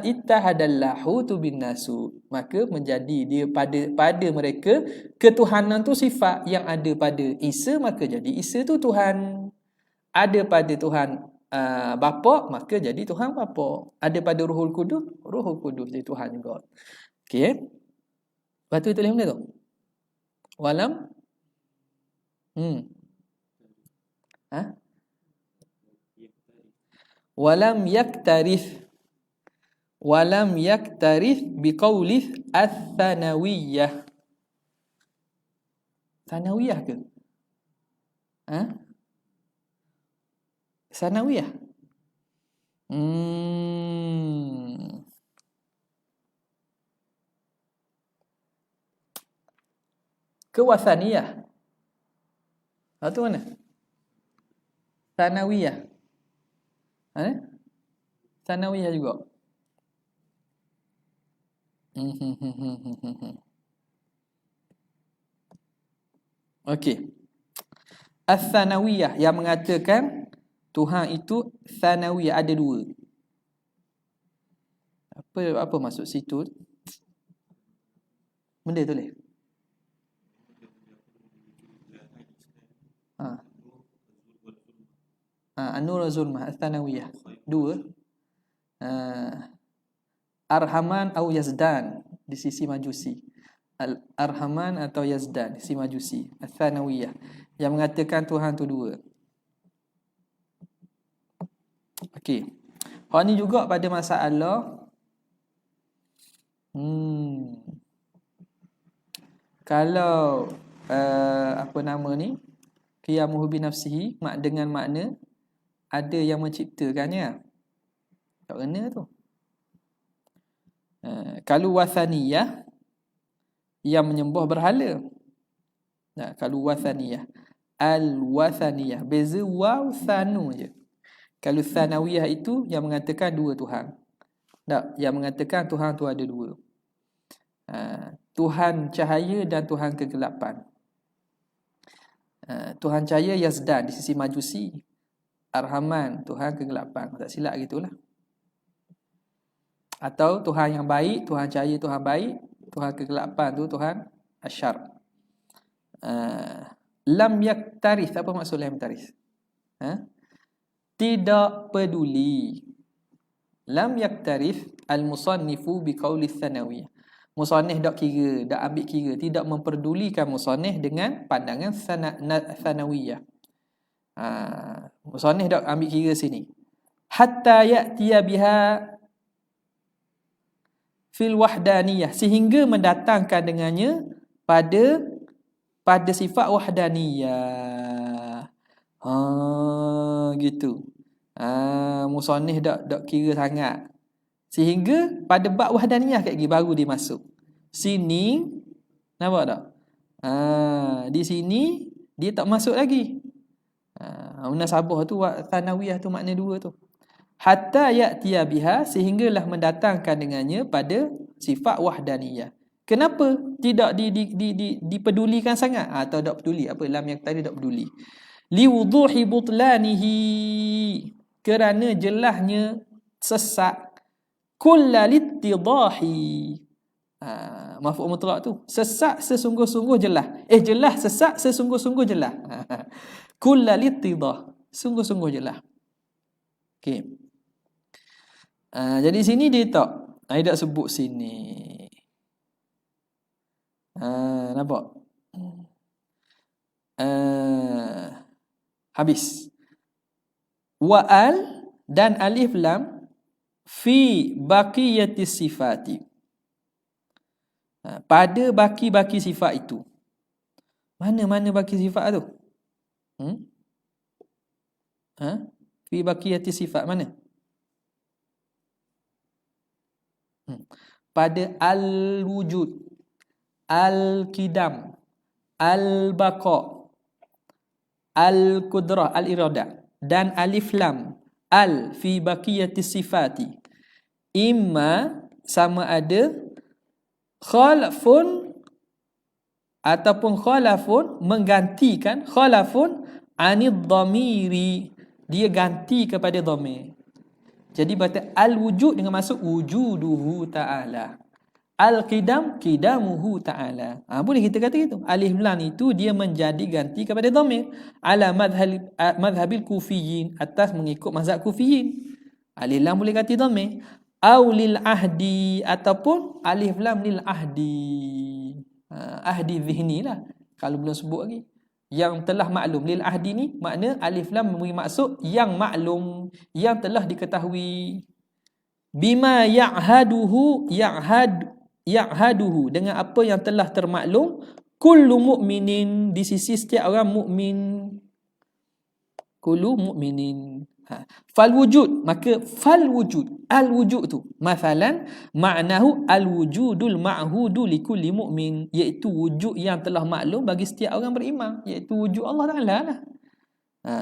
Ittahadallahu tu bin nasu, maka menjadi dia pada mereka ketuhanan tu sifat yang ada pada Isa, maka jadi Isa tu Tuhan. Ada pada Tuhan Bapa, maka jadi Tuhan Bapa. Ada pada Ruhul Kudus jadi Tuhan juga. Okey. Lepas tu tulis benda tu. Walam Walam yaktarith biqaulih ats-tsanawiyah. Tsanawiyah ke? Tsanawiyah. Ke wasaniyah? Tu mana? Tsanawiyah. Tsanawiyah juga. Okey. Ats-tsanawiyah yang mengatakan Tuhan itu tsanawiyah, ada dua. Apa maksud situ? Benda tu leh. An-nur zulmah, ats-tsanawiyah. Dua. Arhaman atau Yazdan di sisi Majusi. Arhaman atau Yazdan di sisi Majusi. Ats-tsanawiyah yang mengatakan Tuhan tu dua. Okey. Hal ni juga pada masalah kalau apa nama ni? Qiyamuhu bi nafsihi dengan makna ada yang menciptakannya. Tak kena tu. Kalau wathaniyah yang menyembah berhala. Kalau wathaniyah, al-wathaniyah, beza waw thanu je. Kalau tsanawiyah itu yang mengatakan dua Tuhan. Tak, yang mengatakan Tuhan tu ada dua. Tuhan cahaya dan Tuhan kegelapan. Tuhan cahaya Yazdan di sisi Majusi. Ar-Rahman, Tuhan kegelapan. Tak silap gitulah. Atau Tuhan yang baik, Tuhan cahaya, Tuhan baik, Tuhan kegelapan tu Tuhan asyar. Lam yaktarith, apa maksud lam yaktarith? Tidak peduli. Lam yaktarith al-musannifu biqauli tsanawiyah. Musannif dak kira, dak ambil kira, tidak memperdulikan musannif dengan pandangan tsanawiyah. Musannif dak ambil kira sini. Hatta ya'tiya biha fil wahdaniyah, sehingga mendatangkan dengannya pada sifat wahdaniyah. Gitu. Musannif dak kira sangat. Sehingga pada bab wahdaniyah kat baru dia masuk. Sini nampak tak? Di sini dia tak masuk lagi. Munasabah tu tsanawiyah tu makna dua tu. Hatta ya'tiya biha, sehinggalah mendatangkan dengannya pada sifat wahdaniyah. Kenapa tidak dipedulikan sangat atau tak peduli? Apa lam yang tadi tak peduli? Liwuduhi butlanihi, kerana jelasnya sesat. Kullalittidahi, maf'ul mutlaq tu sesat sesungguh-sungguh jelas. Jelas sesat sesungguh-sungguh jelas. Kullalittidah, sungguh-sungguh jelas. Okey. Jadi sini dia tak sebut sini. Nampak? Habis. Wa al dan alif lam fi baqiyati sifati, pada baki-baki sifat itu. Mana baki sifat tu? Fi baqiyati sifat mana? Pada al-wujud, al-qidam, al-baqa, al-qudrah, al-iradah dan alif lam al fi baqiyati sifati, imma sama ada khalafun ataupun khalafun menggantikan, khalafun anid dhamiri, dia ganti kepada dhamir. Jadi kata al-wujud dengan masuk wujuduhu ta'ala, al-qidam qidamuhu ta'ala. Boleh kita kata gitu. Alif lam itu dia menjadi ganti kepada dhamir ala madhhabil kufiyin, atas mengikut mazhab kufiyin. Alif lam boleh ganti dhamir. Au lil ahdi, ataupun alif lam lil ahdi. Ahdi zihni lah kalau belum sebut lagi. Yang telah maklum, lil ahdi ni makna alif lam memberi maksud yang maklum, yang telah diketahui. Bima ya'haduhu, ya'haduhu, dengan apa yang telah termaklum, kullu mu'minin, di sisi setiap orang mukmin. Kullu mu'minin. Fal wujud, maka fal wujud, al wujud tu masalan maknahu al wujudul ma'hudu li kulli mu'min, iaitu wujud yang telah maklum bagi setiap orang beriman, iaitu wujud Allah Taala lah.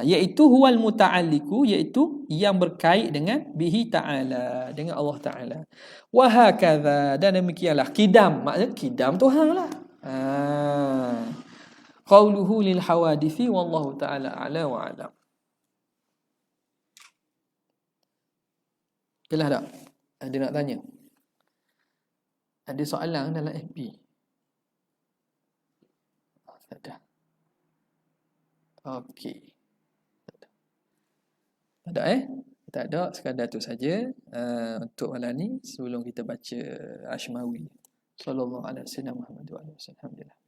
Iaitu huwal muta'alliqu, iaitu yang berkait dengan bihi ta'ala, dengan Allah Taala. Wa hakadha, dan demikianlah qidam, maknanya qidam Tuhan lah. Qauluhu lil hawadithi wallahu ta'ala a'la wa a'lam. Jelas tak? Ada nak tanya? Ada soalan dalam FB? Tak ada. Okey. Tak ada Tak ada, sekadar tu saja untuk malam ni sebelum kita baca Ashmawi. Sallallahu alaihi wasallam Muhammad wa alihi wasallam. Alhamdulillah.